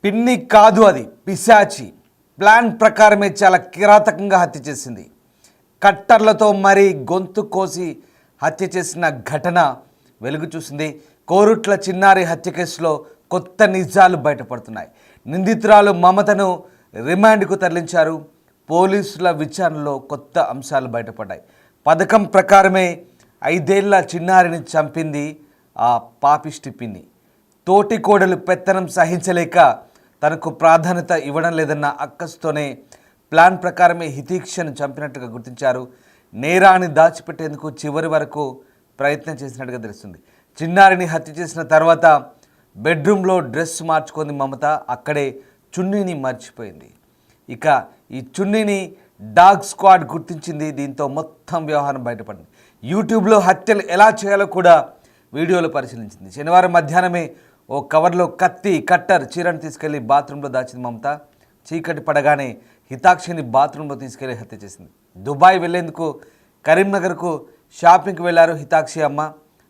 పిన్ని కాదు, అది పిశాచి. ప్లాన్ ప్రకారమే చాలా కిరాతకంగా హత్య చేసింది. కట్టర్లతో మరీ గొంతు కోసి హత్య చేసిన ఘటన వెలుగు చూసింది. కోరుట్ల చిన్నారి హత్య కేసులో కొత్త నిజాలు బయటపడుతున్నాయి. నిందితురాలు మమతను రిమాండ్కు తరలించారు. పోలీసుల విచారణలో కొత్త అంశాలు బయటపడ్డాయి. పథకం ప్రకారమే 5 ఏళ్ల చిన్నారిని చంపింది ఆ పాపిష్టి పిన్ని. తోటి కోడలు పెత్తనం సహించలేక తనకు ప్రాధాన్యత ఇవ్వడం లేదన్న అక్కస్తోనే ప్లాన్ ప్రకారమే హితీక్షను చంపినట్టుగా గుర్తించారు. నేరాన్ని దాచిపెట్టేందుకు చివరి వరకు ప్రయత్నం చేసినట్టుగా తెలుస్తుంది. చిన్నారిని హత్య చేసిన తర్వాత బెడ్రూమ్లో డ్రెస్ మార్చుకుంది మమత. అక్కడే చున్నీని మర్చిపోయింది. ఇక ఈ చున్నీని డాగ్ స్క్వాడ్ గుర్తించింది. దీంతో మొత్తం వ్యవహారం బయటపడింది. యూట్యూబ్లో హత్యలు ఎలా చేయాలో కూడా వీడియోలు పరిశీలించింది. శనివారం మధ్యాహ్నమే ఓ కవర్లో కత్తి, కట్టర్, చీరను తీసుకెళ్లి బాత్రూంలో దాచింది మమత. చీకటి పడగానే హితాక్షిని బాత్రూంలో తీసుకెళ్లి హత్య చేసింది. దుబాయ్ వెళ్లేందుకు కరీంనగర్కు షాపింగ్కి వెళ్లారు హితాక్షి అమ్మ.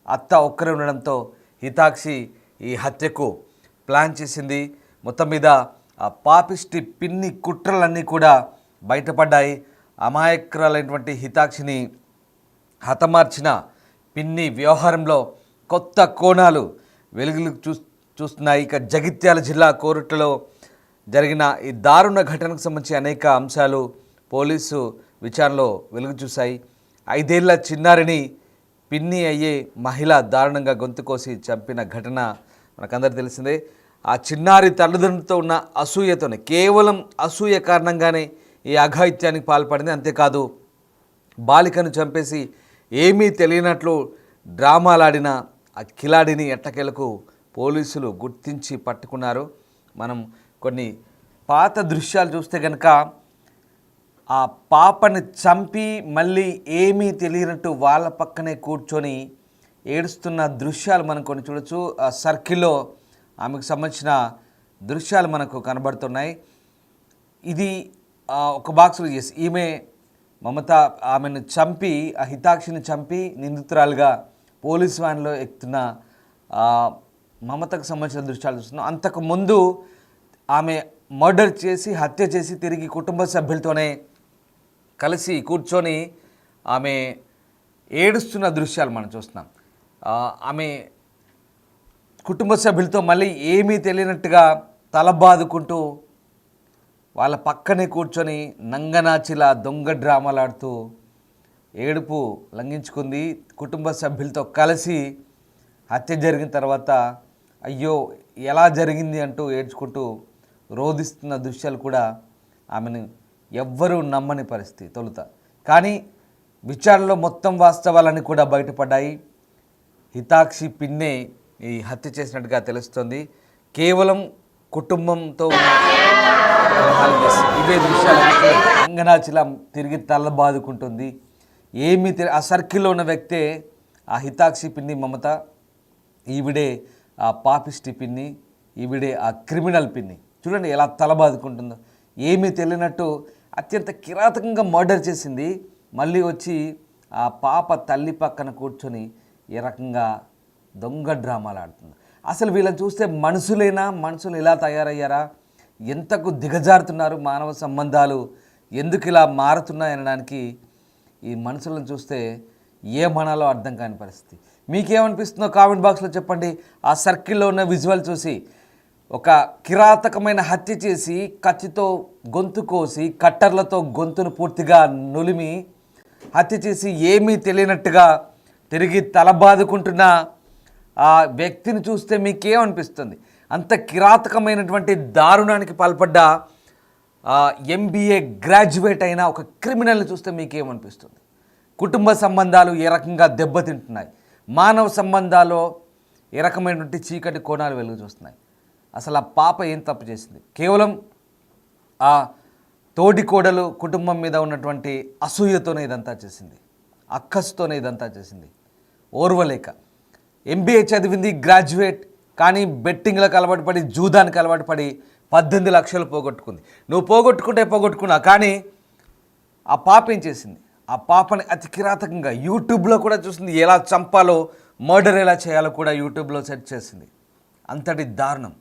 అత్త ఒక్కరే ఉండడంతో హితాక్షి ఈ హత్యకు ప్లాన్ చేసింది. మొత్తం మీద ఆ పాపిష్టి పిన్ని కుట్రలన్నీ కూడా బయటపడ్డాయి. అమాయకురాలైనటువంటి హితాక్షిని హతమార్చిన పిన్ని వ్యవహారంలో కొత్త కోణాలు వెలుగులు చూస్తున్నాయి. ఇక జగిత్యాల జిల్లా కోరుట్లలో జరిగిన ఈ దారుణ ఘటనకు సంబంధించి అనేక అంశాలు పోలీసు విచారణలో వెలుగు చూశాయి. 5 ఏళ్ల చిన్నారిని పిన్ని అయ్యే మహిళ దారుణంగా గొంతు కోసి చంపిన ఘటన మనకందరికీ తెలిసిందే. ఆ చిన్నారి తల్లిదండ్రులతో ఉన్న అసూయతోనే, కేవలం అసూయ కారణంగానే ఈ అఘాయిత్యానికి పాల్పడింది. అంతేకాదు బాలికను చంపేసి ఏమీ తెలియనట్లు డ్రామాలాడిన ఆ కిలాడిని ఎట్టకేలకు పోలీసులు గుర్తించి పట్టుకున్నారు. మనం కొన్ని పాత దృశ్యాలు చూస్తే కనుక ఆ పాపని చంపి మళ్ళీ ఏమీ తెలియనట్టు వాళ్ళ పక్కనే కూర్చొని ఏడుస్తున్న దృశ్యాలు మనం కొన్ని చూడొచ్చు. ఆ సర్కిల్లో ఆమెకు సంబంధించిన దృశ్యాలు మనకు కనబడుతున్నాయి. ఇది ఒక బాక్స్లో చేసి ఈమె మమత ఆమెను చంపి, ఆ హితాక్షిని చంపి నిందితురాలుగా పోలీస్ వ్యాన్లో ఎక్కుతున్న మమతకు సంబంధించిన దృశ్యాలు చూస్తున్నాం. అంతకుముందు ఆమె మర్డర్ చేసి హత్య చేసి తిరిగి కుటుంబ సభ్యులతోనే కలిసి కూర్చొని ఆమె ఏడుస్తున్న దృశ్యాలు మనం చూస్తున్నాం. ఆమె కుటుంబ సభ్యులతో మళ్ళీ ఏమీ తెలియనట్టుగా తల బాదుకుంటూ వాళ్ళ పక్కనే కూర్చొని నంగనాచిలా దొంగ డ్రామాలాడుతూ ఏడుపు లంఘించుకుంది. కుటుంబ సభ్యులతో కలిసి హత్య జరిగిన తర్వాత అయ్యో ఎలా జరిగింది అంటూ ఏడ్చుకుంటూ రోధిస్తున్న దృశ్యాలు కూడా ఆమెను ఎవ్వరూ నమ్మని పరిస్థితి తొలుత. కానీ విచారణలో మొత్తం వాస్తవాలన్నీ కూడా బయటపడ్డాయి. హితాక్షి పిన్నే ఈ హత్య చేసినట్టుగా తెలుస్తుంది. కేవలం కుటుంబంతో ఇవే దృశ్యాలు అంగనాచిలా తిరిగి తల బాదుకుంటుంది. ఏమీ ఆ సర్కిల్లో ఉన్న వ్యక్తే ఆ హితాక్షి పిన్ని మమత. ఈవిడే ఆ పాపిష్టి పిన్ని, ఈవిడే ఆ క్రిమినల్ పిన్ని. చూడండి ఎలా తల బాదుకుంటుందో. ఏమీ తెలియనట్టు అత్యంత కిరాతకంగా మర్డర్ చేసింది. మళ్ళీ వచ్చి ఆ పాప తల్లి పక్కన కూర్చొని ఏ రకంగా దొంగ డ్రామాలు ఆడుతుంది. అసలు వీళ్ళని చూస్తే మనుషులైనా, మనుషులు ఇలా తయారయ్యారా, ఎంతకు దిగజారుతున్నారు, మానవ సంబంధాలు ఎందుకు ఇలా మారుతున్నాయనడానికి ఈ మనుషులను చూస్తే ఏమనాలో అర్థం కాని పరిస్థితి. మీకేమనిపిస్తుందో కామెంట్ బాక్స్లో చెప్పండి. ఆ సర్కిల్లో ఉన్న విజువల్ చూసి ఒక కిరాతకమైన హత్య చేసి కత్తితో గొంతు కోసి కట్టర్లతో గొంతును పూర్తిగా నులిమి హత్య చేసి ఏమీ తెలియనట్టుగా తిరిగి తల బాదుకుంటున్న ఆ వ్యక్తిని చూస్తే మీకేమనిపిస్తుంది? అంత కిరాతకమైనటువంటి దారుణానికి పాల్పడ్డ MBA గ్రాడ్యుయేట్ అయిన ఒక క్రిమినల్ని చూస్తే మీకేమనిపిస్తుంది? కుటుంబ సంబంధాలు ఏ రకంగా దెబ్బతింటున్నాయి, మానవ సంబంధాల్లో ఏ రకమైనటువంటి చీకటి కోణాలు వెలుగు చూస్తున్నాయి. అసలు ఆ పాప ఏం తప్పు చేసింది? కేవలం ఆ తోడి కోడలు కుటుంబం మీద ఉన్నటువంటి అసూయతోనే ఇదంతా చేసింది, అక్కస్తోనే ఇదంతా చేసింది. ఓర్వలేక MBA చదివింది, గ్రాడ్యుయేట్, కానీ బెట్టింగ్లకు అలవాటు పడి, జూదానికి అలవాటు పడి 18 లక్షలు పోగొట్టుకుంది. నువ్వు పోగొట్టుకున్నా, కానీ ఆ పాప ఏం చేసింది? ఆ పాపని అతి కిరాతకంగా యూట్యూబ్లో కూడా చూసింది. ఎలా చంపాలో, మర్డర్ ఎలా చేయాలో కూడా యూట్యూబ్లో సెర్చ్ చేసింది. అంతటి దారుణం.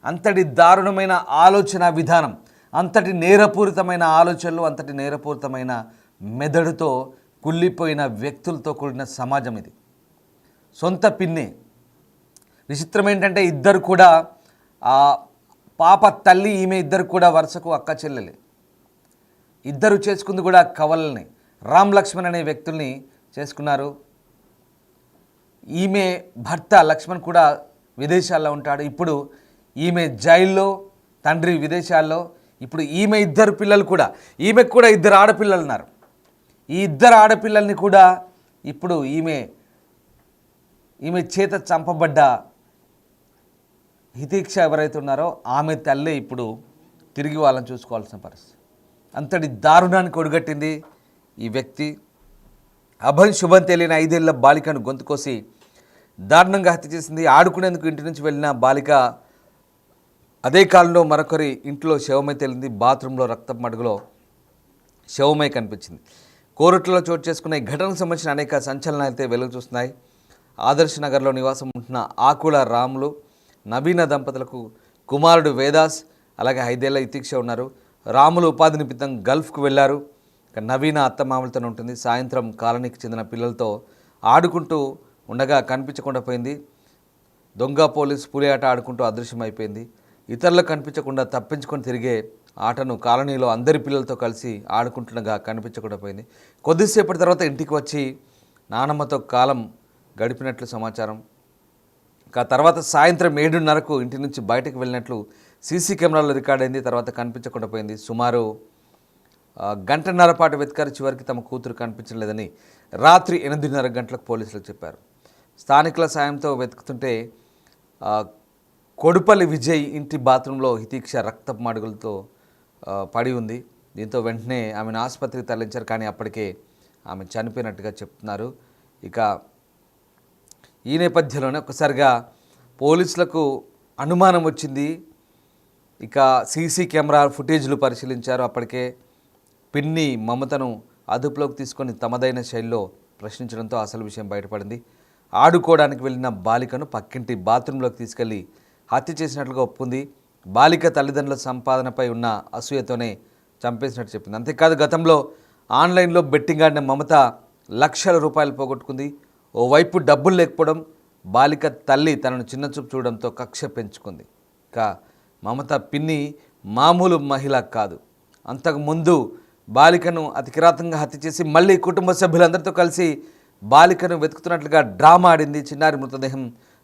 అంతటి దారుణమైన ఆలోచన విధానం, అంతటి నేరపూరితమైన ఆలోచనలు, అంతటి నేరపూరితమైన మెదడుతో కుళ్ళిపోయిన వ్యక్తులతో కూడిన సమాజం ఇది. సొంత పిన్ని. విచిత్రం ఏంటంటే ఇద్దరు కూడా ఆ పాప తల్లి ఈమె ఇద్దరు కూడా వరుసకు అక్క చెల్లెలే. ఇద్దరు చేసుకుంది కూడా కవలని, రామ్ లక్ష్మణ్ అనే వ్యక్తుల్ని చేసుకున్నారు. ఈమె భర్త లక్ష్మణ్ కూడా విదేశాల్లో ఉంటాడు. ఇప్పుడు ఈమె జైల్లో, తండ్రి విదేశాల్లో. ఇప్పుడు ఈమె ఇద్దరు పిల్లలు కూడా, ఈమెకు కూడా ఇద్దరు ఆడపిల్లలు ఉన్నారు. ఈ ఇద్దరు ఆడపిల్లల్ని కూడా ఇప్పుడు ఈమె చేత చంపబడ్డ హితీక్ష ఎవరైతే ఉన్నారో ఆమె తల్లే ఇప్పుడు తిరిగి వాళ్ళని చూసుకోవాల్సిన పరిస్థితి. అంతటి దారుణానికి ఒడిగట్టింది ఈ వ్యక్తి. అభం శుభం తెలియని 5 ఏళ్ల బాలికను గొంతు కోసి దారుణంగా హత్య చేసింది. ఆడుకునేందుకు ఇంటి నుంచి వెళ్ళిన బాలిక అదే కాలంలో మరొకరి ఇంట్లో శవమై తేలింది. బాత్రూంలో రక్తపు మడుగులో శవమై కనిపించింది. కోరుట్లలో చోటు చేసుకున్న ఈ ఘటనకు సంబంధించిన అనేక సంచలనాలు అయితే వెలుగు చూస్తున్నాయి. ఆదర్శ్ నగర్లో నివాసం ఉంటున్న ఆకుల రాములు, నవీన దంపతులకు కుమారుడు వేదాస్, అలాగే 5 ఏళ్ల హితీక్ష ఉన్నారు. రాములు ఉపాధి నిమిత్తం గల్ఫ్కు వెళ్ళారు. నవీన అత్తమామలతో ఉంటుంది. సాయంత్రం కాలనీకి చెందిన పిల్లలతో ఆడుకుంటూ ఉండగా కనిపించకుండా పోయింది. దొంగ పోలీసు పులి ఆట ఆడుకుంటూ అదృశ్యమైపోయింది. ఇతరులకు కనిపించకుండా తప్పించుకొని తిరిగే ఆటను కాలనీలో అందరి పిల్లలతో కలిసి ఆడుకుంటుండగా కనిపించకుండా పోయింది. కొద్దిసేపటి తర్వాత ఇంటికి వచ్చి నానమ్మతో కాలం గడిపినట్లు సమాచారం. తర్వాత సాయంత్రం 7:30కు ఇంటి నుంచి బయటకు వెళ్ళినట్లు సీసీ కెమెరాలో రికార్డ్ అయింది. తర్వాత కనిపించకుండా పోయింది. సుమారు గంటన్నర పాటు వెతికారు. చివరికి తమ కూతురు కనిపించలేదని రాత్రి 8:30 గంటలకు పోలీసులకు చెప్పారు. స్థానికుల సాయంతో వెతుకుతుంటే కొడుపల్లి విజయ్ ఇంటి బాత్రూంలో హితీక్ష రక్తపు మడుగులతో పడి ఉంది. దీంతో వెంటనే ఆమెను ఆసుపత్రికి తరలించారు. కానీ అప్పటికే ఆమె చనిపోయినట్టుగా చెప్తున్నారు. ఇక ఈ నేపథ్యంలోనే ఒక్కసారిగా పోలీసులకు అనుమానం వచ్చింది. ఇక సీసీ కెమెరా ఫుటేజ్లు పరిశీలించారు. అప్పటికే పిన్ని మమతను అదుపులోకి తీసుకొని తమదైన శైలిలో ప్రశ్నించడంతో అసలు విషయం బయటపడింది. ఆడుకోవడానికి వెళ్ళిన బాలికను పక్కింటి బాత్రూంలోకి తీసుకెళ్లి హత్య చేసినట్లుగా ఒప్పుకుంది. బాలిక తల్లిదండ్రుల సంపాదనపై ఉన్న అసూయతోనే చంపేసినట్టు చెప్పింది. అంతేకాదు గతంలో ఆన్లైన్లో బెట్టింగ్ ఆడిన మమత లక్షల రూపాయలు పోగొట్టుకుంది. ఓవైపు డబ్బులు లేకపోవడం, బాలిక తల్లి తనను చిన్నచూపు చూడడంతో కక్ష పెంచుకుంది. ఇక మమత పిన్ని మామూలు మహిళ కాదు. అంతకుముందు బాలికను అతి కిరాతంగా హత్య చేసి మళ్ళీ కుటుంబ సభ్యులందరితో కలిసి బాలికను వెతుకుతున్నట్లుగా డ్రామా ఆడింది. చిన్నారి మృతదేహం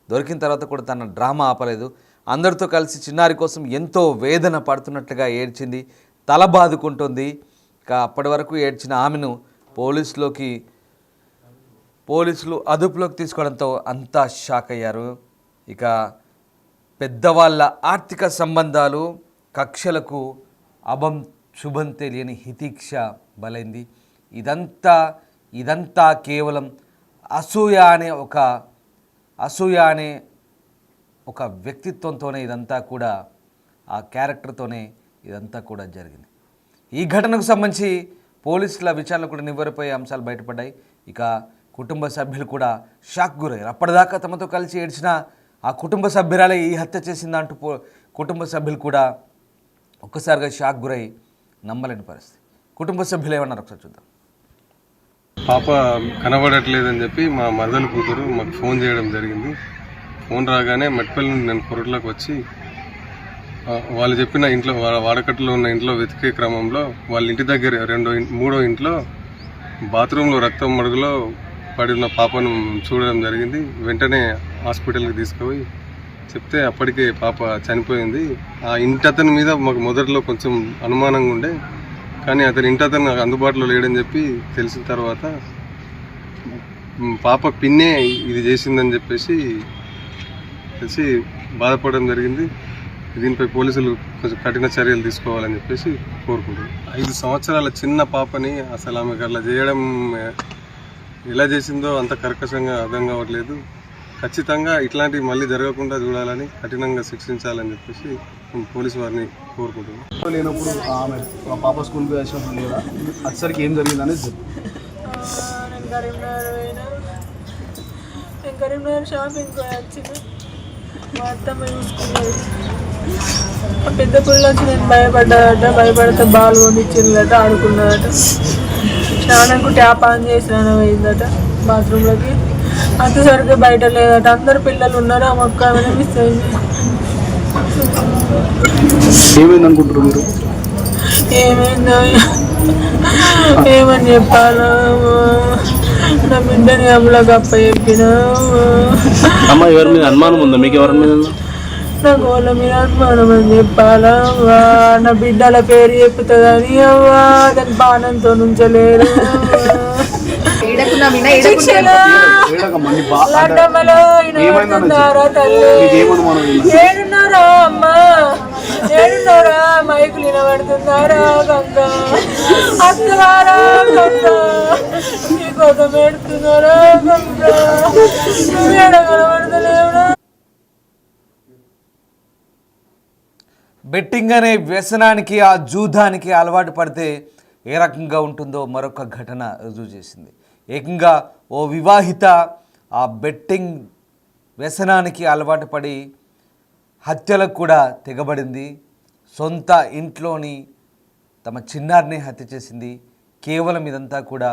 దొరికిన తర్వాత కూడా తన డ్రామా ఆపలేదు. అందరితో కలిసి చిన్నారి కోసం ఎంతో వేదన పడుతున్నట్లుగా ఏడ్చింది, తల బాదుకుంటుంది. ఇక అప్పటి వరకు ఏడ్చిన ఆమెను పోలీసులు అదుపులోకి తీసుకోవడంతో అంతా షాక్ అయ్యారు. ఇక పెద్దవాళ్ళ ఆర్థిక సంబంధాలు, కక్షలకు అభం శుభం తెలియని హితీక్ష బలైంది. ఇదంతా కేవలం అసూయ అనే ఒక వ్యక్తిత్వంతోనే ఇదంతా కూడా, ఆ క్యారెక్టర్తోనే ఇదంతా కూడా జరిగింది. ఈ ఘటనకు సంబంధించి పోలీసుల విచారణ కూడా నివ్వెరపోయే అంశాలు బయటపడ్డాయి. ఇక కుటుంబ సభ్యులు కూడా షాక్ గురయ్యారు. అప్పటిదాకా తమతో కలిసి ఏడ్చిన ఆ కుటుంబ సభ్యురాలే ఈ హత్య చేసిందంటూ కుటుంబ సభ్యులు కూడా ఒక్కసారిగా షాక్ గురై నమ్మలేని పరిస్థితి. కుటుంబ సభ్యులు ఏమన్నారు ఒకసారి చూద్దాం. పాప కనబడట్లేదని చెప్పి మా మరదల కూతురు మాకు ఫోన్ చేయడం జరిగింది. ఫోన్ రాగానే మెట్పల్లి నుండి నేను కొరట్లోకి వచ్చి వాళ్ళు చెప్పిన ఇంట్లో, వాడకట్టులో ఉన్న ఇంట్లో వెతికే క్రమంలో వాళ్ళ ఇంటి దగ్గర మూడో ఇంట్లో బాత్రూంలో రక్తం మడుగులో పడి ఉన్న పాపను చూడడం జరిగింది. వెంటనే హాస్పిటల్కి తీసుకుపోయి చెప్తే అప్పటికే పాప చనిపోయింది. ఆ ఇంటతని మీద మాకు మొదట్లో కొంచెం అనుమానంగా ఉండే, కానీ అతని ఇంటతను నాకు అందుబాటులో లేడని చెప్పి తెలిసిన తర్వాత పాప పిన్నే ఇది చేసిందని చెప్పేసి తెలిసి బాధపడడం జరిగింది. దీనిపై పోలీసులు కొంచెం కఠిన చర్యలు తీసుకోవాలని చెప్పేసి కోరుకుంటున్నాను. 5 సంవత్సరాల చిన్న పాపని అసలు ఆమెకు అలా చేయడం ఎలా చేసిందో అంత కర్కశంగా అర్థం కావట్లేదు. ఖచ్చితంగా ఇట్లాంటివి మళ్ళీ జరగకుండా చూడాలని, కఠినంగా శిక్షించాలని చెప్పేసి పోలీసు వారిని కోరుకుంటున్నాను. లేనప్పుడు ఆమె పాప స్కూల్కి వచ్చినప్పుడు లేదా అసలుకి ఏం జరిగిందనేది చెప్పు. కరీంనగర్ షాపింగ్కి వచ్చింది. మా అత్తమ్మ చూసుకున్నది. ఆ పెద్ద పిల్ల వచ్చి నేను భయపడ్డాడట, భయపడితే బాల్ పంపించిందట, ఆడుకున్నదట. స్నానంకు ట్యాప్ ఆన్ చేసి స్నానం అయిందట బాత్రూంలోకి. అంత సరిగ్గా బయట లేదట. అందరు పిల్లలు ఉన్నారు, ఆ మొక్క ఆమె మిస్ అయింది. ఏమైంది అనుకుంటారు మీరు? ఏమైందో ఏమని చెప్పాలా, నా బిడ్డని అమ్మలకు అప్ప చెప్పిన. అమ్మ ఎవరి మీద అనుమానం ఉందా మీకు? ఎవరి మీద? నా గోళ్ళ మీద అనుమానం అని చెప్పాలా. నా బిడ్డల పేరు చెప్పుతుందని అవ్వా దాని బాణంతో నుంచలేరు. ఏడున్నారా తల్లి, ఏడున్నారా అమ్మ, ఏడున్నారా? మైకులు వినబడుతున్నారా గంగ, అత్తవారా గంగ, నీకోసం ఏడుతున్నారా గంగ, నువ్వు ఏడ కనబడతలేవురా? బెట్టింగ్ అనే వ్యసనానికి, ఆ జూదానికి అలవాటు పడితే ఏ రకంగా ఉంటుందో మరొక ఘటన రుజువు చేసింది. ఏకంగా ఓ వివాహిత ఆ బెట్టింగ్ వ్యసనానికి అలవాటు పడి హత్యలకు కూడా తెగబడింది. సొంత ఇంట్లోని తమ చిన్నారిని హత్య చేసింది. కేవలం ఇదంతా కూడా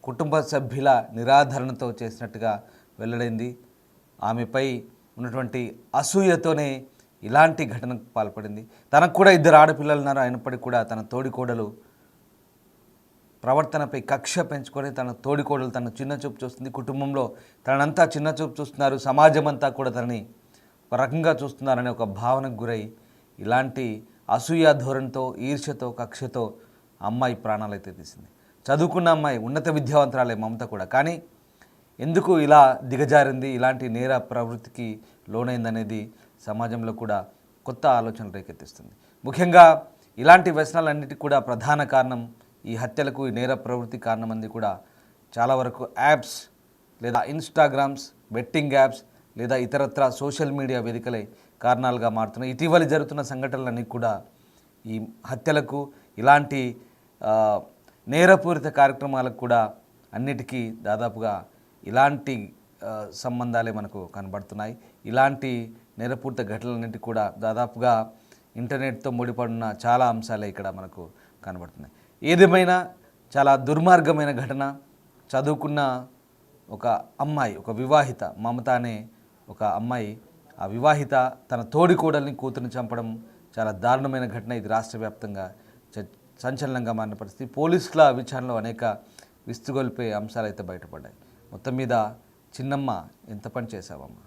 కుటుంబ సభ్యుల నిరాధరణతో చేసినట్టుగా వెల్లడైంది. ఆమెపై ఉన్నటువంటి అసూయతోనే ఇలాంటి ఘటనకు పాల్పడింది. తనకు కూడా 2 ఆడపిల్లలు ఉన్నారు, అయినప్పటికీ కూడా తన తోడికోడలు ప్రవర్తనపై కక్ష పెంచుకొని తన తోడికోడలు తన చిన్నచూపు చూస్తుంది. కుటుంబంలో తనంతా చిన్నచూపు చూస్తున్నారు, సమాజం అంతా కూడా తనని ఒక రకంగా చూస్తున్నారనే ఒక భావనకు గురై ఇలాంటి అసూయ ధోరణితో, ఈర్ష్యతో, కక్షతో అమ్మాయి ప్రాణాలైతే తీసింది. చదువుకున్న అమ్మాయి, ఉన్నత విద్యావంతురాలే మమత కూడా. కానీ ఎందుకు ఇలా దిగజారింది, ఇలాంటి నేర ప్రవృత్తికి లోనైందనేది సమాజంలో కూడా కొత్త ఆలోచనలు రేకెత్తిస్తుంది. ముఖ్యంగా ఇలాంటి వ్యసనాలన్నిటికీ కూడా ప్రధాన కారణం, ఈ హత్యలకు, ఈ నేర ప్రవృత్తి కారణమంది కూడా చాలా వరకు యాప్స్ లేదా ఇన్స్టాగ్రామ్స్, బెట్టింగ్ యాప్స్ లేదా ఇతరత్ర సోషల్ మీడియా వేదికలే కారణాలుగా మారుతున్నాయి. ఇటీవల జరుగుతున్న సంఘటనలన్నీ కూడా ఈ హత్యలకు, ఇలాంటి నేరపూరిత కార్యక్రమాలకు కూడా అన్నిటికీ దాదాపుగా ఇలాంటి సంబంధాలే మనకు కనబడుతున్నాయి. ఇలాంటి నేరపూరిత ఘటనలన్నింటి కూడా దాదాపుగా ఇంటర్నెట్తో ముడిపడిన చాలా అంశాలే ఇక్కడ మనకు కనబడుతున్నాయి. ఏదేమైనా చాలా దుర్మార్గమైన ఘటన. చదువుకున్న ఒక అమ్మాయి, ఒక వివాహిత మమత అనే ఒక అమ్మాయి, ఆ వివాహిత తన తోడికోడల్ని, కూతురిని చంపడం చాలా దారుణమైన ఘటన. ఇది రాష్ట్ర వ్యాప్తంగా సంచలనంగా మారిన పరిస్థితి. పోలీసుల విచారణలో అనేక విస్తుగొల్పే అంశాలు అయితే బయటపడ్డాయి. మొత్తం మీద చిన్నమ్మ ఎంత పని చేశావమ్మా?